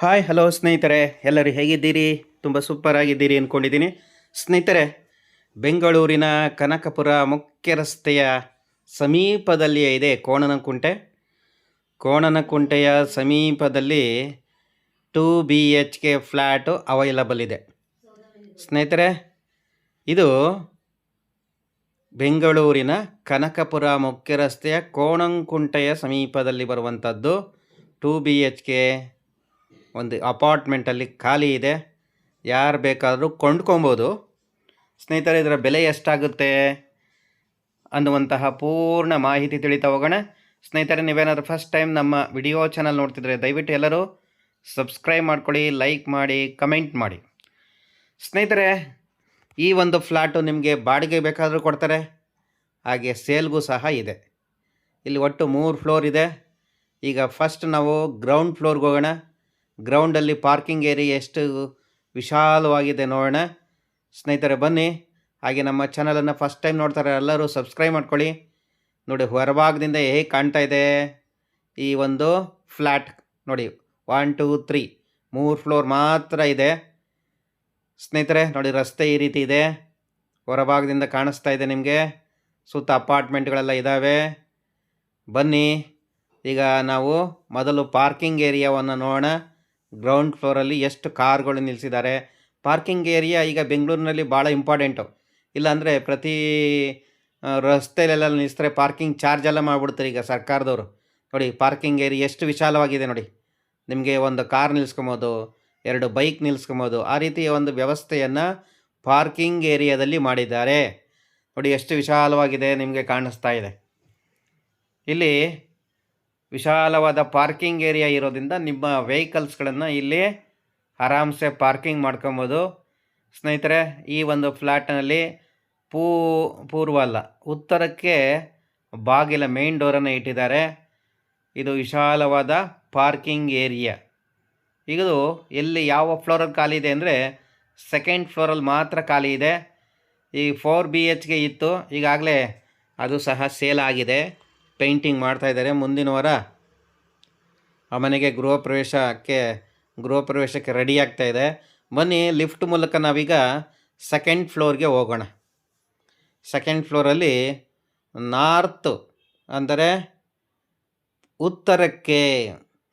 Hi hello ಸ್ನೇಹಿತರೆ, ಎಲ್ಲರೂ ಹೇಗಿದ್ದೀರಿ? ತುಂಬ ಸೂಪರ್ ಆಗಿದ್ದೀರಿ ಅಂದ್ಕೊಂಡಿದ್ದೀನಿ. ಸ್ನೇಹಿತರೆ, ಬೆಂಗಳೂರಿನ ಕನಕಪುರ ಮುಖ್ಯ ರಸ್ತೆಯ ಸಮೀಪದಲ್ಲಿಯೇ ಇದೆ ಕೋಣನಕುಂಟೆ. ಕೋಣನಕುಂಟೆಯ ಸಮೀಪದಲ್ಲಿ 2 BHK ಫ್ಲ್ಯಾಟು ಅವೈಲಬಲ್ ಇದೆ. ಸ್ನೇಹಿತರೆ, ಇದು ಬೆಂಗಳೂರಿನ ಕನಕಪುರ ಮುಖ್ಯ ರಸ್ತೆಯ ಕೋಣನಕುಂಟೆಯ ಸಮೀಪದಲ್ಲಿ ಬರುವಂಥದ್ದು 2 BHK ಒಂದು ಅಪಾರ್ಟ್ಮೆಂಟಲ್ಲಿ ಖಾಲಿ ಇದೆ. ಯಾರು ಬೇಕಾದರೂ ಕೊಂಡ್ಕೊಬೋದು. ಸ್ನೇಹಿತರೆ, ಇದರ ಬೆಲೆ ಎಷ್ಟಾಗುತ್ತೆ ಅನ್ನುವಂತಹ ಪೂರ್ಣ ಮಾಹಿತಿ ತಿಳಿತಾ ಹೋಗೋಣ. ಸ್ನೇಹಿತರೆ, ನೀವೇನಾದರೂ ಫಸ್ಟ್ ಟೈಮ್ ನಮ್ಮ ವಿಡಿಯೋ ಚಾನಲ್ ನೋಡ್ತಿದ್ರೆ ದಯವಿಟ್ಟು ಎಲ್ಲರೂ ಸಬ್ಸ್ಕ್ರೈಬ್ ಮಾಡ್ಕೊಳ್ಳಿ, ಲೈಕ್ ಮಾಡಿ, ಕಮೆಂಟ್ ಮಾಡಿ. ಸ್ನೇಹಿತರೆ, ಈ ಒಂದು ಫ್ಲ್ಯಾಟು ನಿಮಗೆ ಬಾಡಿಗೆ ಬೇಕಾದರೂ ಕೊಡ್ತಾರೆ, ಹಾಗೆ ಸೇಲ್ಗೂ ಸಹ ಇದೆ. ಇಲ್ಲಿ ಒಟ್ಟು 3 ಫ್ಲೋರ್ ಇದೆ. ಈಗ ಫಸ್ಟ್ ನಾವು ಗ್ರೌಂಡ್ ಫ್ಲೋರ್ಗೆ ಹೋಗೋಣ. ಗ್ರೌಂಡಲ್ಲಿ ಪಾರ್ಕಿಂಗ್ ಏರಿಯಾ ಎಷ್ಟು ವಿಶಾಲವಾಗಿದೆ ನೋಡೋಣ. ಸ್ನೇಹಿತರೆ ಬನ್ನಿ. ಹಾಗೆ ನಮ್ಮ ಚಾನಲನ್ನು ಫಸ್ಟ್ ಟೈಮ್ ನೋಡ್ತಾರೆ ಎಲ್ಲರೂ ಸಬ್ಸ್ಕ್ರೈಬ್ ಮಾಡ್ಕೊಳ್ಳಿ. ನೋಡಿ, ಹೊರಭಾಗದಿಂದ ಹೇಗೆ ಕಾಣ್ತಾ ಇದೆ ಈ ಒಂದು ಫ್ಲ್ಯಾಟ್ ನೋಡಿ. 1 2 3 3 ಫ್ಲೋರ್ ಮಾತ್ರ ಇದೆ. ಸ್ನೇಹಿತರೆ ನೋಡಿ, ರಸ್ತೆ ಈ ರೀತಿ ಇದೆ, ಹೊರಭಾಗದಿಂದ ಕಾಣಿಸ್ತಾ ಇದೆ ನಿಮಗೆ. ಸುತ್ತ ಅಪಾರ್ಟ್ಮೆಂಟ್ಗಳೆಲ್ಲ ಇದ್ದಾವೆ. ಬನ್ನಿ, ಈಗ ನಾವು ಮೊದಲು ಪಾರ್ಕಿಂಗ್ ಏರಿಯಾವನ್ನು ನೋಡೋಣ. ಗ್ರೌಂಡ್ ಫ್ಲೋರಲ್ಲಿ ಎಷ್ಟು ಕಾರ್ಗಳು ನಿಲ್ಲಿಸಿದ್ದಾರೆ. ಪಾರ್ಕಿಂಗ್ ಏರಿಯಾ ಈಗ ಬೆಂಗಳೂರಿನಲ್ಲಿ ಭಾಳ ಇಂಪಾರ್ಟೆಂಟು. ಇಲ್ಲಾಂದರೆ ಪ್ರತಿ ರಸ್ತೆಯಲ್ಲೆಲ್ಲ ನಿಲ್ಲಿಸ್ತಾರೆ, ಪಾರ್ಕಿಂಗ್ ಚಾರ್ಜ್ ಎಲ್ಲ ಮಾಡಿಬಿಡ್ತಾರೆ ಈಗ ಸರ್ಕಾರದವರು. ನೋಡಿ, ಪಾರ್ಕಿಂಗ್ ಏರಿಯಾ ಎಷ್ಟು ವಿಶಾಲವಾಗಿದೆ ನೋಡಿ. ನಿಮಗೆ ಒಂದು ಕಾರ್ ನಿಲ್ಲಿಸ್ಕೊಬೋದು, 2 ಬೈಕ್ ನಿಲ್ಲಿಸ್ಕೊಬೋದು. ಆ ರೀತಿಯ ಒಂದು ವ್ಯವಸ್ಥೆಯನ್ನು ಪಾರ್ಕಿಂಗ್ ಏರಿಯಾದಲ್ಲಿ ಮಾಡಿದ್ದಾರೆ. ನೋಡಿ ಎಷ್ಟು ವಿಶಾಲವಾಗಿದೆ, ನಿಮಗೆ ಕಾಣಿಸ್ತಾ ಇದೆ. ಇಲ್ಲಿ ವಿಶಾಲವಾದ ಪಾರ್ಕಿಂಗ್ ಏರಿಯಾ ಇರೋದ್ರಿಂದ ನಿಮ್ಮ ವೆಹಿಕಲ್ಸ್ಗಳನ್ನು ಇಲ್ಲಿ ಆರಾಮ್ಸೆ ಪಾರ್ಕಿಂಗ್ ಮಾಡ್ಕೊಬೋದು. ಸ್ನೇಹಿತರೆ, ಈ ಒಂದು ಫ್ಲ್ಯಾಟ್ನಲ್ಲಿ ಪೂರ್ವ ಅಲ್ಲ, ಉತ್ತರಕ್ಕೆ ಬಾಗಿಲ ಮೇನ್ ಡೋರನ್ನು ಇಟ್ಟಿದ್ದಾರೆ. ಇದು ವಿಶಾಲವಾದ ಪಾರ್ಕಿಂಗ್ ಏರಿಯಾ. ಇದು ಎಲ್ಲಿ ಯಾವ ಫ್ಲೋರಲ್ಲಿ ಖಾಲಿ ಇದೆ ಅಂದರೆ ಸೆಕೆಂಡ್ ಫ್ಲೋರಲ್ಲಿ ಮಾತ್ರ ಖಾಲಿ ಇದೆ. ಈ 4 BHK ಇತ್ತು, ಈಗಾಗಲೇ ಅದು ಸಹ ಸೇಲ್ ಆಗಿದೆ. ಪೇಂಟಿಂಗ್ ಮಾಡ್ತಾಯಿದ್ದಾರೆ. ಮುಂದಿನ ವಾರ ಆ ಮನೆಗೆ ಗೃಹ ಪ್ರವೇಶಕ್ಕೆ ರೆಡಿ ಆಗ್ತಾ ಇದೆ. ಬನ್ನಿ, ಲಿಫ್ಟ್ ಮೂಲಕ ನಾವೀಗ ಸೆಕೆಂಡ್ ಫ್ಲೋರ್ಗೆ ಹೋಗೋಣ. ಸೆಕೆಂಡ್ ಫ್ಲೋರಲ್ಲಿ ನಾರ್ತ್ ಅಂದರೆ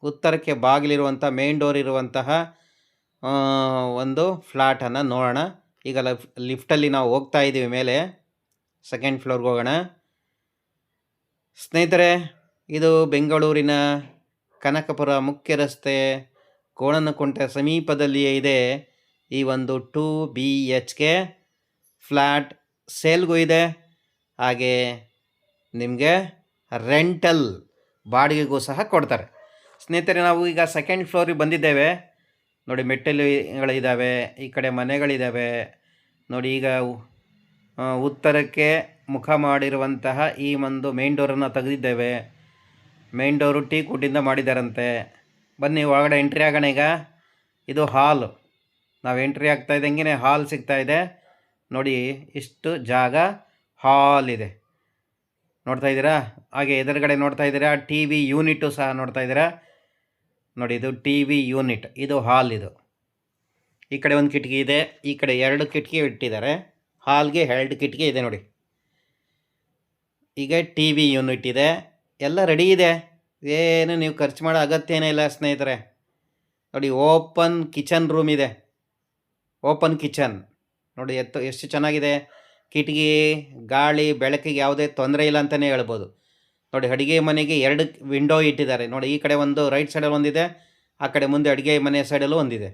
ಉತ್ತರಕ್ಕೆ ಬಾಗಿಲಿರುವಂಥ ಮೇನ್ ಡೋರ್ ಇರುವಂತಹ ಒಂದು ಫ್ಲ್ಯಾಟನ್ನು ನೋಡೋಣ. ಈಗ ಲಿಫ್ಟಲ್ಲಿ ನಾವು ಹೋಗ್ತಾ ಇದ್ದೀವಿ ಮೇಲೆ. ಸೆಕೆಂಡ್ ಫ್ಲೋರ್ಗೆ ಹೋಗೋಣ. ಸ್ನೇಹಿತರೆ, ಇದು ಬೆಂಗಳೂರಿನ ಕನಕಪುರ ಮುಖ್ಯ ರಸ್ತೆ ಕೋಣನಕುಂಟೆ ಸಮೀಪದಲ್ಲಿಯೇ ಇದೆ ಈ ಒಂದು 2 BHK ಫ್ಲ್ಯಾಟ್. ಸೇಲ್ಗೂ ಇದೆ, ಹಾಗೆ ನಿಮಗೆ ರೆಂಟಲ್ ಬಾಡಿಗೆಗೂ ಸಹ ಕೊಡ್ತಾರೆ. ಸ್ನೇಹಿತರೆ, ನಾವು ಈಗ ಸೆಕೆಂಡ್ ಫ್ಲೋರಿಗೆ ಬಂದಿದ್ದೇವೆ. ನೋಡಿ, ಮೆಟ್ಟಲುಗಳಿದ್ದಾವೆ, ಈ ಕಡೆ ಮನೆಗಳಿದ್ದಾವೆ. ನೋಡಿ, ಈಗ ಉತ್ತರಕ್ಕೆ ಮುಖ ಮಾಡಿರುವಂತಹ ಈ ಒಂದು ಮೇನ್ ಡೋರನ್ನು ತೆಗೆದಿದ್ದೇವೆ. ಮೇನ್ ಡೋರು ಟೀ ಕುಡ್ಡಿಂದ ಮಾಡಿದ್ದಾರಂತೆ. ಬನ್ನಿ ಒಳಗಡೆ ಎಂಟ್ರಿ ಆಗೋಣ. ಈಗ ಇದು ಹಾಲು. ನಾವು ಎಂಟ್ರಿ ಆಗ್ತಾ ಇದ್ದಂಗೆ ಹಾಲ್ ಸಿಗ್ತಾ ಇದೆ. ನೋಡಿ, ಇಷ್ಟು ಜಾಗ ಹಾಲ್ ಇದೆ, ನೋಡ್ತಾ ಇದ್ದೀರಾ? ಹಾಗೆ ಎದುರುಗಡೆ ನೋಡ್ತಾ ಇದ್ದೀರಾ TV ಯೂನಿಟು ಸಹ ನೋಡ್ತಾ ಇದ್ದೀರಾ. ನೋಡಿ, ಇದು TV ಯೂನಿಟ್, ಇದು ಹಾಲ್. ಇದು ಈ ಕಡೆ ಒಂದು ಕಿಟಕಿ ಇದೆ, ಈ ಕಡೆ 2 ಕಿಟಕಿ ಇಟ್ಟಿದ್ದಾರೆ. ಹಾಲ್ಗೆ 2 ಕಿಟಕಿ ಇದೆ ನೋಡಿ. ಈಗ TV ಯೂನಿಟ್ ಇದೆ, ಎಲ್ಲ ರೆಡಿ ಇದೆ. ಏನು ನೀವು ಖರ್ಚು ಮಾಡೋ ಅಗತ್ಯನೇ ಇಲ್ಲ ಸ್ನೇಹಿತರೆ. ನೋಡಿ, ಓಪನ್ ಕಿಚನ್ ರೂಮ್ ಇದೆ. ಓಪನ್ ಕಿಚನ್ ನೋಡಿ, ಎಷ್ಟು ಚೆನ್ನಾಗಿದೆ. ಕಿಟಕಿ, ಗಾಳಿ, ಬೆಳಕಿಗೆ ಯಾವುದೇ ತೊಂದರೆ ಇಲ್ಲ ಅಂತಲೇ ಹೇಳ್ಬೋದು. ನೋಡಿ, ಅಡುಗೆ ಮನೆಗೆ 2 ವಿಂಡೋ ಇಟ್ಟಿದ್ದಾರೆ. ನೋಡಿ, ಈ ಕಡೆ ಒಂದು ರೈಟ್ ಸೈಡಲ್ಲಿ ಒಂದಿದೆ, ಆ ಕಡೆ ಮುಂದೆ ಅಡುಗೆ ಮನೆ ಸೈಡಲ್ಲೂ ಒಂದಿದೆ.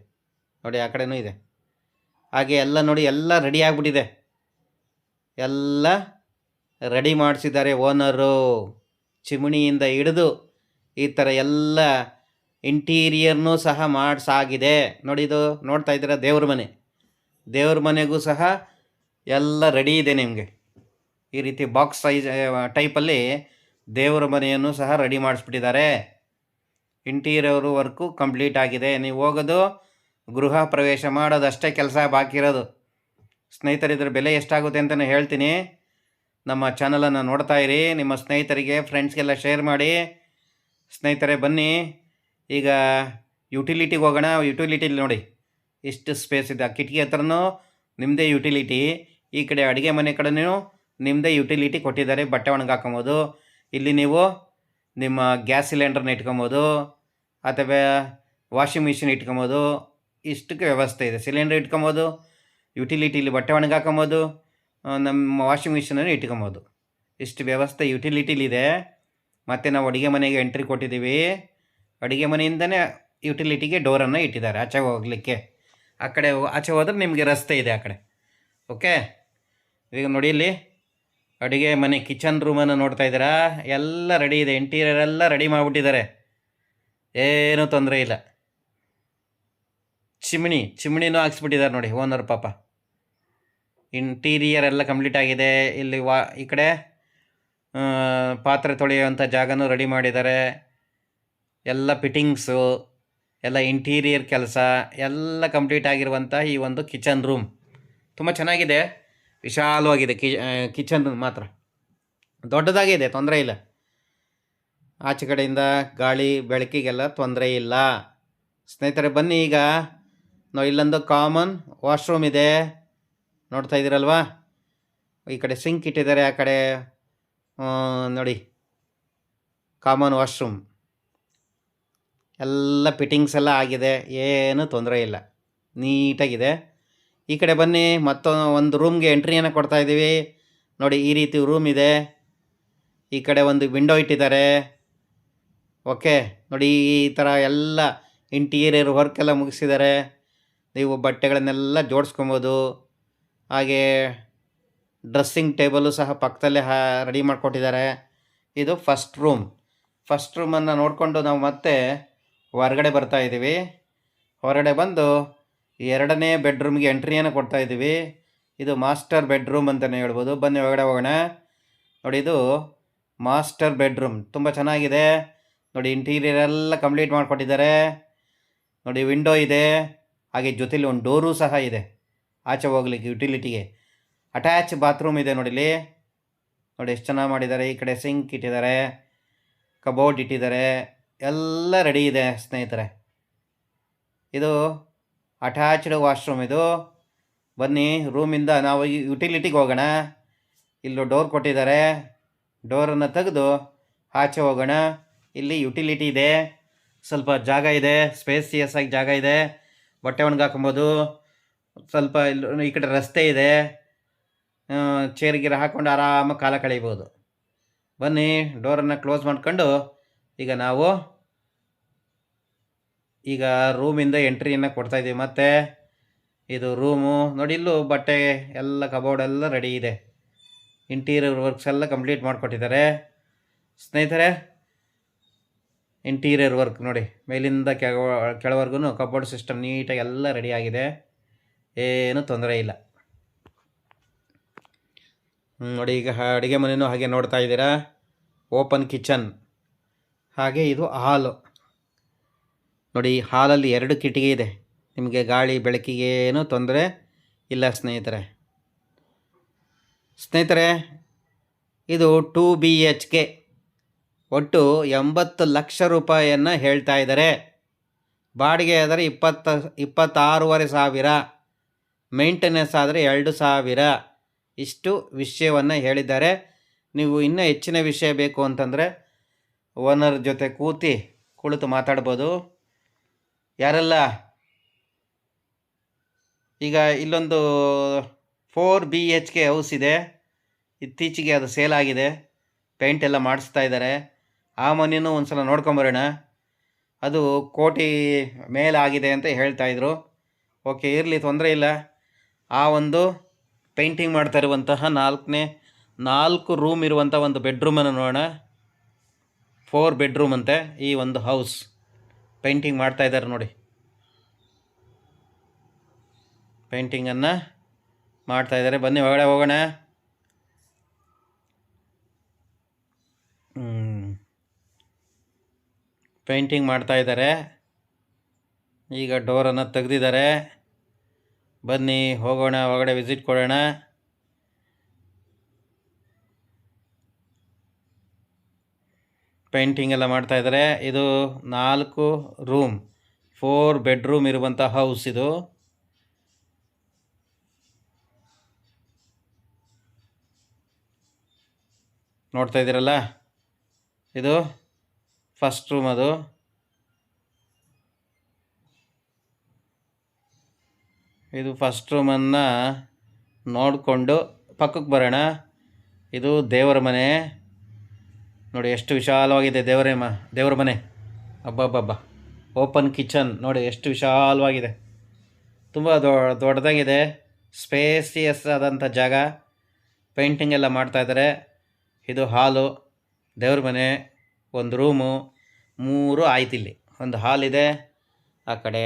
ನೋಡಿ, ಆ ಕಡೆನೂ ಇದೆ. ಹಾಗೆ ಎಲ್ಲ ನೋಡಿ, ಎಲ್ಲ ರೆಡಿ ಆಗಿಬಿಟ್ಟಿದೆ. ಎಲ್ಲ ರೆಡಿ ಮಾಡಿಸಿದ್ದಾರೆ ಓನರು. ಚಿಮಣಿಯಿಂದ ಹಿಡಿದು ಈ ಥರ ಎಲ್ಲ ಇಂಟೀರಿಯರ್ನೂ ಸಹ ಮಾಡಿಸಾಗಿದೆ. ನೋಡಿ, ಇದು ನೋಡ್ತಾ ಇದ್ದೀರಾ ದೇವ್ರ ಮನೆಗೂ ಸಹ ಎಲ್ಲ ರೆಡಿ ಇದೆ ನಿಮಗೆ. ಈ ರೀತಿ ಬಾಕ್ಸ್ ಸೈಜ್ ಟೈಪಲ್ಲಿ ದೇವರ ಮನೆಯನ್ನು ಸಹ ರೆಡಿ ಮಾಡಿಸ್ಬಿಟ್ಟಿದ್ದಾರೆ. ಇಂಟೀರಿಯರ್ ವರ್ಕು ಕಂಪ್ಲೀಟ್ ಆಗಿದೆ. ನೀವು ಹೋಗೋದು ಗೃಹ ಪ್ರವೇಶ ಮಾಡೋದಷ್ಟೇ ಕೆಲಸ ಬಾಕಿ ಇರೋದು. ಸ್ನೇಹಿತರೆ, ಇದರ ಬೆಲೆ ಎಷ್ಟಾಗುತ್ತೆ ಅಂತಲೇ ಹೇಳ್ತೀನಿ. ನಮ್ಮ ಚಾನಲನ್ನು ನೋಡ್ತಾ ಇರಿ, ನಿಮ್ಮ ಸ್ನೇಹಿತರಿಗೆ ಫ್ರೆಂಡ್ಸ್ಗೆಲ್ಲ ಶೇರ್ ಮಾಡಿ. ಸ್ನೇಹಿತರೆ ಬನ್ನಿ, ಈಗ ಯುಟಿಲಿಟಿಗೆ ಹೋಗೋಣ. ಯುಟಿಲಿಟಿಲಿ ನೋಡಿ ಇಷ್ಟು ಸ್ಪೇಸ್ ಇದೆ. ಆ ಕಿಟಕಿ ಹತ್ರನೂ ನಿಮ್ಮದೇ ಯುಟಿಲಿಟಿ, ಈ ಕಡೆ ಅಡುಗೆ ಮನೆ ಕಡೆನೂ ನಿಮ್ಮದೇ ಯುಟಿಲಿಟಿ ಕೊಟ್ಟಿದ್ದಾರೆ. ಬಟ್ಟೆ ಒಣಗಿ ಹಾಕೊಬೋದು. ಇಲ್ಲಿ ನೀವು ನಿಮ್ಮ ಗ್ಯಾಸ್ ಸಿಲಿಂಡರ್ನ ಇಟ್ಕೊಬೋದು ಅಥವಾ ವಾಷಿಂಗ್ ಮಿಷಿನ್ ಇಟ್ಕೊಬೋದು. ಇಷ್ಟಕ್ಕೆ ವ್ಯವಸ್ಥೆ ಇದೆ. ಸಿಲಿಂಡರ್ ಇಟ್ಕೊಬೋದು, ಯುಟಿಲಿಟಿಲಿ ಬಟ್ಟೆ ಒಣಗಿ ಹಾಕೊಬೋದು, ನಮ್ಮ ವಾಷಿಂಗ್ ಮಿಷಿನನ್ನು ಇಟ್ಕೊಬೋದು. ಇಷ್ಟು ವ್ಯವಸ್ಥೆ ಯುಟಿಲಿಟಿಲಿದೆ. ಮತ್ತು ನಾವು ಅಡುಗೆ ಮನೆಗೆ ಎಂಟ್ರಿ ಕೊಟ್ಟಿದ್ದೀವಿ. ಅಡುಗೆ ಮನೆಯಿಂದನೇ ಯುಟಿಲಿಟಿಗೆ ಡೋರನ್ನು ಇಟ್ಟಿದ್ದಾರೆ ಆಚೆ ಹೋಗಲಿಕ್ಕೆ. ಆ ಕಡೆ ಆಚೆ ಹೋದ್ರೆ ನಿಮಗೆ ರಸ್ತೆ ಇದೆ ಆ ಕಡೆ. ಓಕೆ, ಈಗ ನೋಡಿ ಇಲ್ಲಿ ಅಡುಗೆ ಮನೆ ಕಿಚನ್ ರೂಮನ್ನು ನೋಡ್ತಾ ಇದ್ದೀರಾ. ಎಲ್ಲ ರೆಡಿ ಇದೆ. ಇಂಟೀರಿಯರ್ ಎಲ್ಲ ರೆಡಿ ಮಾಡಿಬಿಟ್ಟಿದ್ದಾರೆ. ಏನೂ ತೊಂದರೆ ಇಲ್ಲ. ಚಿಮ್ಣಿನೂ ಹಾಕ್ಸ್ಬಿಟ್ಟಿದ್ದಾರೆ ನೋಡಿ ಓನರ್ ಪಾಪ. ಇಂಟೀರಿಯರ್ ಎಲ್ಲ ಕಂಪ್ಲೀಟ್ ಆಗಿದೆ. ಇಲ್ಲಿ ಈ ಕಡೆ ಪಾತ್ರೆ ತೊಳೆಯುವಂಥ ಜಾಗನೂ ರೆಡಿ ಮಾಡಿದ್ದಾರೆ. ಎಲ್ಲ ಫಿಟ್ಟಿಂಗ್ಸು, ಎಲ್ಲ ಇಂಟೀರಿಯರ್ ಕೆಲಸ ಎಲ್ಲ ಕಂಪ್ಲೀಟ್ ಆಗಿರುವಂಥ ಈ ಒಂದು ಕಿಚನ್ ರೂಮ್ ತುಂಬ ಚೆನ್ನಾಗಿದೆ. ವಿಶಾಲವಾಗಿದೆ. ಕಿಚನ್ ಮಾತ್ರ ದೊಡ್ಡದಾಗಿದೆ, ತೊಂದರೆ ಇಲ್ಲ. ಆಚೆ ಕಡೆಯಿಂದ ಗಾಳಿ ಬೆಳಕಿಗೆಲ್ಲ ತೊಂದರೆ ಇಲ್ಲ. ಸ್ನೇಹಿತರೆ ಬನ್ನಿ, ಈಗ ನಾವು ಇಲ್ಲೊಂದು ಕಾಮನ್ ವಾಶ್ರೂಮ್ ಇದೆ ನೋಡ್ತಾ ಇದ್ದೀರಲ್ವಾ. ಈ ಕಡೆ ಸಿಂಕ್ ಇಟ್ಟಿದ್ದಾರೆ, ಆ ಕಡೆ ನೋಡಿ ಕಾಮನ್ ವಾಶ್ರೂಮ್ ಎಲ್ಲ ಫಿಟ್ಟಿಂಗ್ಸ್ ಎಲ್ಲ ಆಗಿದೆ. ಏನೂ ತೊಂದರೆ ಇಲ್ಲ, ನೀಟಾಗಿದೆ. ಈ ಕಡೆ ಬನ್ನಿ, ಒಂದು ರೂಮ್ಗೆ ಎಂಟ್ರಿಯನ್ನು ಕೊಡ್ತಾ ಇದ್ದೀವಿ. ನೋಡಿ ಈ ರೀತಿ ರೂಮ್ ಇದೆ. ಈ ಕಡೆ ಒಂದು ವಿಂಡೋ ಇಟ್ಟಿದ್ದಾರೆ. ಓಕೆ, ನೋಡಿ ಈ ಥರ ಎಲ್ಲ ಇಂಟೀರಿಯರ್ ವರ್ಕ್ ಎಲ್ಲ ಮುಗಿಸಿದ್ದಾರೆ. ನೀವು ಬಟ್ಟೆಗಳನ್ನೆಲ್ಲ ಜೋಡಿಸ್ಕೊಬೋದು. ಹಾಗೆ ಡ್ರೆಸ್ಸಿಂಗ್ ಟೇಬಲು ಸಹ ಪಕ್ಕದಲ್ಲೇ ರೆಡಿ ಮಾಡಿಕೊಟ್ಟಿದ್ದಾರೆ. ಇದು ಫಸ್ಟ್ ರೂಮನ್ನು ನೋಡಿಕೊಂಡು ನಾವು ಮತ್ತೆ ಹೊರಗಡೆ ಬರ್ತಾ ಇದ್ದೀವಿ. ಹೊರಗಡೆ ಬಂದು ಎರಡನೇ ಬೆಡ್ರೂಮ್ಗೆ ಎಂಟ್ರಿಯನ್ನು ಕೊಡ್ತಾ ಇದ್ದೀವಿ. ಇದು ಮಾಸ್ಟರ್ ಬೆಡ್ರೂಮ್ ಅಂತಲೇ ಹೇಳ್ಬೋದು. ಬನ್ನಿ ಹೊರಗಡೆ ಹೋಗೋಣ. ನೋಡಿ ಇದು ಮಾಸ್ಟರ್ ಬೆಡ್ರೂಮ್ ತುಂಬ ಚೆನ್ನಾಗಿದೆ. ನೋಡಿ ಇಂಟೀರಿಯರ್ ಎಲ್ಲ ಕಂಪ್ಲೀಟ್ ಮಾಡಿಕೊಟ್ಟಿದ್ದಾರೆ. ನೋಡಿ ವಿಂಡೋ ಇದೆ, ಹಾಗೆ ಜೊತೆಲಿ ಒಂದು ಡೋರು ಸಹ ಇದೆ ಆಚೆ ಹೋಗ್ಲಿಕ್ಕೆ ಯುಟಿಲಿಟಿಗೆ. ಅಟ್ಯಾಚ್ ಬಾತ್ರೂಮ್ ಇದೆ ನೋಡಿಲಿ. ನೋಡಿ ಎಷ್ಟು ಚೆನ್ನಾಗಿ ಮಾಡಿದ್ದಾರೆ. ಈ ಕಡೆ ಸಿಂಕ್ ಇಟ್ಟಿದ್ದಾರೆ, ಕಬೋರ್ಡ್ ಇಟ್ಟಿದ್ದಾರೆ, ಎಲ್ಲ ರೆಡಿ ಇದೆ ಸ್ನೇಹಿತರೆ. ಇದು ಅಟ್ಯಾಚ್ಡ್ ವಾಶ್ರೂಮ್ ಇದು. ಬನ್ನಿ ರೂಮಿಂದ ನಾವು ಯುಟಿಲಿಟಿಗೆ ಹೋಗೋಣ. ಇಲ್ಲೂ ಡೋರ್ ಕೊಟ್ಟಿದ್ದಾರೆ. ಡೋರನ್ನು ತೆಗೆದು ಆಚೆ ಹೋಗೋಣ. ಇಲ್ಲಿ ಯುಟಿಲಿಟಿ ಇದೆ, ಸ್ವಲ್ಪ ಜಾಗ ಇದೆ, ಸ್ಪೇಸಿಯಸ್ ಆಗಿ ಜಾಗ ಇದೆ. ಬಟ್ಟೆ ಒಣಗಿ ಹಾಕೊಬೋದು. ಸ್ವಲ್ಪ ಈ ಕಡೆ ರಸ್ತೆ ಇದೆ, ಚೇರ್ಗಿರ ಹಾಕ್ಕೊಂಡು ಆರಾಮಾಗಿ ಕಾಲ ಕಳೀಬೋದು. ಬನ್ನಿ ಡೋರನ್ನು ಕ್ಲೋಸ್ ಮಾಡ್ಕೊಂಡು ಈಗ ರೂಮಿಂದ ಎಂಟ್ರಿಯನ್ನು ಕೊಡ್ತಾಯಿದ್ದೀವಿ. ಮತ್ತು ಇದು ರೂಮು ನೋಡಿ, ಇಲ್ಲೂ ಬಟ್ಟೆ ಎಲ್ಲ ಕಬೋರ್ಡ್ ಎಲ್ಲ ರೆಡಿ ಇದೆ. ಇಂಟೀರಿಯರ್ ವರ್ಕ್ಸ್ ಎಲ್ಲ ಕಂಪ್ಲೀಟ್ ಮಾಡಿಕೊಟ್ಟಿದ್ದಾರೆ ಸ್ನೇಹಿತರೆ. ಇಂಟೀರಿಯರ್ ವರ್ಕ್ ನೋಡಿ, ಮೇಲಿಂದ ಕೆಳವರೆಗೂ ಕಬೋರ್ಡ್ ಸಿಸ್ಟಮ್ ನೀಟಾಗಿ ಎಲ್ಲ ರೆಡಿ ಆಗಿದೆ. ಏನೂ ತೊಂದರೆ ಇಲ್ಲ. ನೋಡಿ ಈಗ ಅಡುಗೆ ಮನೆಯೂ ಹಾಗೆ ನೋಡ್ತಾ ಇದ್ದೀರಾ. Open kitchen. ಹಾಗೆ ಇದು ಹಾಲು ನೋಡಿ. ಹಾಲಲ್ಲಿ 2 ಕಿಟಕಿ ಇದೆ. ನಿಮಗೆ ಗಾಳಿ ಬೆಳಕಿಗೆ ಏನೂ ತೊಂದರೆ ಇಲ್ಲ ಸ್ನೇಹಿತರೆ. ಇದು 2 BHK. ಒಟ್ಟು 80 ಲಕ್ಷ ರೂಪಾಯಿಯನ್ನು ಹೇಳ್ತಾ ಇದ್ದಾರೆ. ಬಾಡಿಗೆ ಆದರೆ 26,500. ಮೇಂಟೆನೆನ್ಸ್ ಆದರೆ 2,000. ಇಷ್ಟು ವಿಷಯವನ್ನು ಹೇಳಿದ್ದಾರೆ. ನೀವು ಇನ್ನೂ ಹೆಚ್ಚಿನ ವಿಷಯ ಬೇಕು ಅಂತಂದರೆ ಓನರ್ ಜೊತೆ ಕುಳಿತು ಮಾತಾಡ್ಬೋದು. ಯಾರೆಲ್ಲ ಈಗ ಇಲ್ಲೊಂದು 4 BHK ಹೌಸ್ ಇದೆ. ಇತ್ತೀಚೆಗೆ ಅದು ಸೇಲ್ ಆಗಿದೆ. ಪೇಂಟ್ ಎಲ್ಲ ಮಾಡಿಸ್ತಾ ಇದ್ದಾರೆ. ಆ ಮನೆಯೂ ಒಂದು ಸಲ ನೋಡ್ಕೊಂಬರೋಣ. ಅದು 1 ಕೋಟಿ ಮೇಲಾಗಿದೆ ಅಂತ ಹೇಳ್ತಾಯಿದ್ರು. ಓಕೆ, ಇರಲಿ, ತೊಂದರೆ ಇಲ್ಲ. ಆ ಒಂದು ಪೇಂಟಿಂಗ್ ಮಾಡ್ತಾ ಇರುವಂತಹ 4 ರೂಮ್ ಇರುವಂಥ ಒಂದು ಬೆಡ್ರೂಮನ್ನು ನೋಡೋಣ. 4 ಬೆಡ್ರೂಮ್ ಅಂತೆ ಈ ಒಂದು ಹೌಸ್. ಪೇಂಟಿಂಗ್ ಮಾಡ್ತಾ ಇದ್ದಾರೆ ನೋಡಿ. ಪೇಂಟಿಂಗನ್ನು ಮಾಡ್ತಾ ಇದ್ದಾರೆ. ಬನ್ನಿ ಒಳಗಡೆ ಹೋಗೋಣ. ಪೇಂಟಿಂಗ್ ಮಾಡ್ತಾ ಇದ್ದಾರೆ. ಈಗ ಡೋರನ್ನು ತೆಗೆದಿದ್ದಾರೆ. ಬನ್ನಿ ಹೋಗೋಣ, ಒಳಗಡೆ ವಿಸಿಟ್ ಕೊಡೋಣ. ಪೇಂಟಿಂಗ್ ಎಲ್ಲ ಮಾಡ್ತಾ ಇದ್ದಾರೆ. ಇದು 4 ರೂಮ್. 4 ಬೆಡ್ರೂಮ್ ಇರುವಂಥ ಹೌಸ್ ಇದು. ನೋಡ್ತಾ ಇದ್ದೀರಲ್ಲ, ಇದು ಫಸ್ಟ್ ರೂಮ್. ಅದು ಇದು ಫಸ್ಟ್ ರೂಮನ್ನು ನೋಡಿಕೊಂಡು ಪಕ್ಕಕ್ಕೆ ಬರೋಣ. ಇದು ದೇವರ ಮನೆ. ನೋಡಿ ಎಷ್ಟು ವಿಶಾಲವಾಗಿದೆ ದೇವರ ಮನೆ. ಅಬ್ಬಬ್ಬಬ್ಬ. ಓಪನ್ ಕಿಚನ್ ನೋಡಿ ಎಷ್ಟು ವಿಶಾಲವಾಗಿದೆ. ತುಂಬ ದೊಡ್ಡದಾಗಿದೆ. ಸ್ಪೇಸಿಯಸ್ ಆದಂಥ ಜಾಗ. ಪೇಂಟಿಂಗ್ ಎಲ್ಲ ಮಾಡ್ತಾಯಿದ್ದಾರೆ. ಇದು ಹಾಲು, ದೇವ್ರ ಮನೆ, ಒಂದು ರೂಮು, 3 ಆಯ್ತು. ಇಲ್ಲಿ ಒಂದು ಹಾಲ್ ಇದೆ, ಆ ಕಡೆ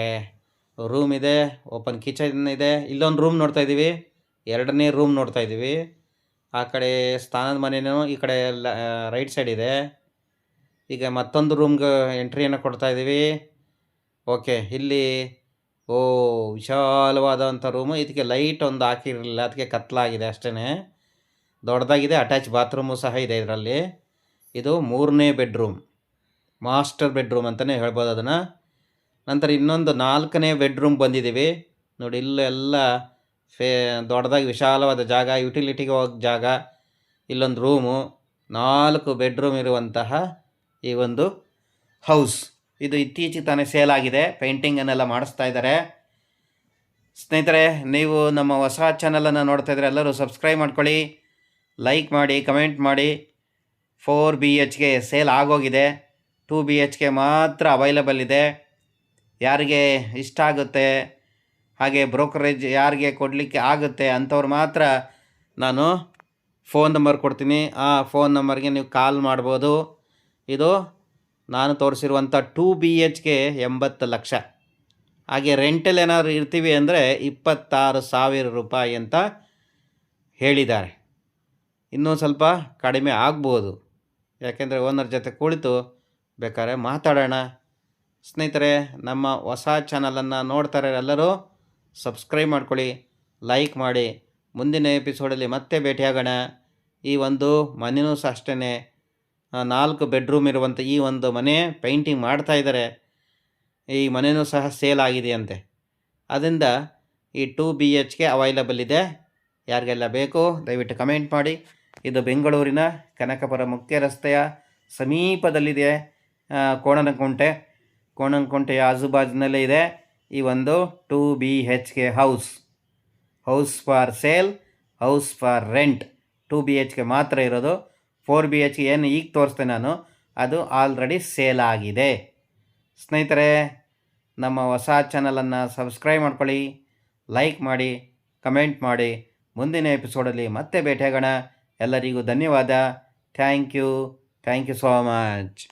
ರೂಮ್ ಇದೆ, ಓಪನ್ ಕಿಚನ್ ಇದೆ. ಇಲ್ಲೊಂದು ರೂಮ್ ನೋಡ್ತಾ ಇದ್ದೀವಿ, 2ನೇ ರೂಮ್ ನೋಡ್ತಾ ಇದ್ದೀವಿ. ಆ ಕಡೆ ಸ್ನಾನದ ಮನೆಯೂ ಈ ಕಡೆ ರೈಟ್ ಸೈಡ್ ಇದೆ. ಈಗ ಮತ್ತೊಂದು ರೂಮ್ಗೆ ಎಂಟ್ರಿಯನ್ನು ಕೊಡ್ತಾ ಇದ್ದೀವಿ. ಓಕೆ, ಇಲ್ಲಿ ವಿಶಾಲವಾದಂಥ ರೂಮು. ಇದಕ್ಕೆ ಲೈಟ್ ಒಂದು ಹಾಕಿರಲಿಲ್ಲ, ಅದಕ್ಕೆ ಕತ್ತಲಾಗಿದೆ ಅಷ್ಟೇ. ದೊಡ್ಡದಾಗಿದೆ. ಅಟ್ಯಾಚ್ ಬಾತ್ರೂಮು ಸಹ ಇದೆ ಇದರಲ್ಲಿ. ಇದು 3ನೇ ಬೆಡ್ರೂಮ್, ಮಾಸ್ಟರ್ ಬೆಡ್ರೂಮ್ ಅಂತಲೇ ಹೇಳ್ಬೋದು ಅದನ್ನು. ನಂತರ ಇನ್ನೊಂದು 4ನೇ ಬೆಡ್ರೂಮ್ ಬಂದಿದ್ದೀವಿ. ನೋಡಿ ಇಲ್ಲೆಲ್ಲ ದೊಡ್ಡದಾಗಿ ವಿಶಾಲವಾದ ಜಾಗ, ಯುಟಿಲಿಟಿಗೆ ಹೋಗೋ ಜಾಗ. ಇಲ್ಲೊಂದು ರೂಮು, 4 ಬೆಡ್ರೂಮ್ ಇರುವಂತಹ ಈ ಒಂದು ಹೌಸ್. ಇದು ಇತ್ತೀಚೆಗೆ ತಾನೇ ಸೇಲ್ ಆಗಿದೆ. ಪೇಂಟಿಂಗನ್ನೆಲ್ಲ ಮಾಡಿಸ್ತಾ ಇದ್ದಾರೆ. ಸ್ನೇಹಿತರೆ, ನೀವು ನಮ್ಮ ಹೊಸ ಚಾನಲನ್ನು ನೋಡ್ತಾ ಇದ್ದರೆ ಎಲ್ಲರೂ ಸಬ್ಸ್ಕ್ರೈಬ್ ಮಾಡ್ಕೊಳ್ಳಿ, ಲೈಕ್ ಮಾಡಿ, ಕಮೆಂಟ್ ಮಾಡಿ. 4 BHK ಸೇಲ್ ಆಗೋಗಿದೆ. 2 BHK ಮಾತ್ರ ಅವೈಲಬಲ್ ಇದೆ. ಯಾರಿಗೆ ಇಷ್ಟ ಆಗುತ್ತೆ, ಹಾಗೆ ಬ್ರೋಕರೇಜ್ ಯಾರಿಗೆ ಕೊಡಲಿಕ್ಕೆ ಆಗುತ್ತೆ ಅಂಥವ್ರು ಮಾತ್ರ ನಾನು ಫೋನ್ ನಂಬರ್ ಕೊಡ್ತೀನಿ. ಆ ಫೋನ್ ನಂಬರ್ಗೆ ನೀವು ಕಾಲ್ ಮಾಡ್ಬೋದು. ಇದು ನಾನು ತೋರಿಸಿರುವಂಥ 2 BHK 80 ಲಕ್ಷ. ಹಾಗೆ ರೆಂಟಲ್ ಏನಾದರೂ ಇರ್ತೀವಿ ಅಂದರೆ 26,000 ರೂಪಾಯಿ ಅಂತ ಹೇಳಿದ್ದಾರೆ. ಇನ್ನೂ ಸ್ವಲ್ಪ ಕಡಿಮೆ ಆಗ್ಬೋದು, ಯಾಕೆಂದರೆ ಓನರ್ ಜೊತೆ ಕುಳಿತು ಬೇಕಾದ್ರೆ ಮಾತಾಡೋಣ. ಸ್ನೇಹಿತರೆ, ನಮ್ಮ ಹೊಸ ಚಾನಲನ್ನು ನೋಡ್ತಾರೆ ಎಲ್ಲರೂ ಸಬ್ಸ್ಕ್ರೈಬ್ ಮಾಡ್ಕೊಳ್ಳಿ, ಲೈಕ್ ಮಾಡಿ. ಮುಂದಿನ ಎಪಿಸೋಡಲ್ಲಿ ಮತ್ತೆ ಭೇಟಿಯಾಗೋಣ. ಈ ಒಂದು ಮನೆಯೂ ಸಹ ಅಷ್ಟೇ, 4 ಬೆಡ್ರೂಮ್ ಇರುವಂಥ ಈ ಒಂದು ಮನೆ ಪೇಂಟಿಂಗ್ ಮಾಡ್ತಾಯಿದ್ದಾರೆ. ಈ ಮನೆಯೂ ಸಹ ಸೇಲ್ ಆಗಿದೆಯಂತೆ. ಅದರಿಂದ ಈ 2 BHK ಅವೈಲಬಲ್ ಇದೆ. ಯಾರಿಗೆಲ್ಲ ಬೇಕು ದಯವಿಟ್ಟು ಕಮೆಂಟ್ ಮಾಡಿ. ಇದು ಬೆಂಗಳೂರಿನ ಕನಕಪುರ ಮುಖ್ಯ ರಸ್ತೆಯ ಸಮೀಪದಲ್ಲಿದೆ. ಕೋಣನಕುಂಟೆಯ ಆಜುಬಾಜಿನಲ್ಲೇ ಇದೆ ಈ ಒಂದು 2 BHK house for sale, house for rent. 2 BHK ಮಾತ್ರ ಇರೋದು. 4 BHK ಏನು ಈಗ ತೋರಿಸ್ತೇನೆ ನಾನು, ಅದು ಆಲ್ರೆಡಿ ಸೇಲ್ ಆಗಿದೆ. ಸ್ನೇಹಿತರೆ, ನಮ್ಮ ಹೊಸ ಚಾನಲನ್ನು ಸಬ್ಸ್ಕ್ರೈಬ್ ಮಾಡ್ಕೊಳ್ಳಿ, ಲೈಕ್ ಮಾಡಿ, ಕಮೆಂಟ್ ಮಾಡಿ. ಮುಂದಿನ ಎಪಿಸೋಡಲ್ಲಿ ಮತ್ತೆ ಭೇಟಿಯಾಗೋಣ. ಎಲ್ಲರಿಗೂ ಧನ್ಯವಾದ. Thank you so much.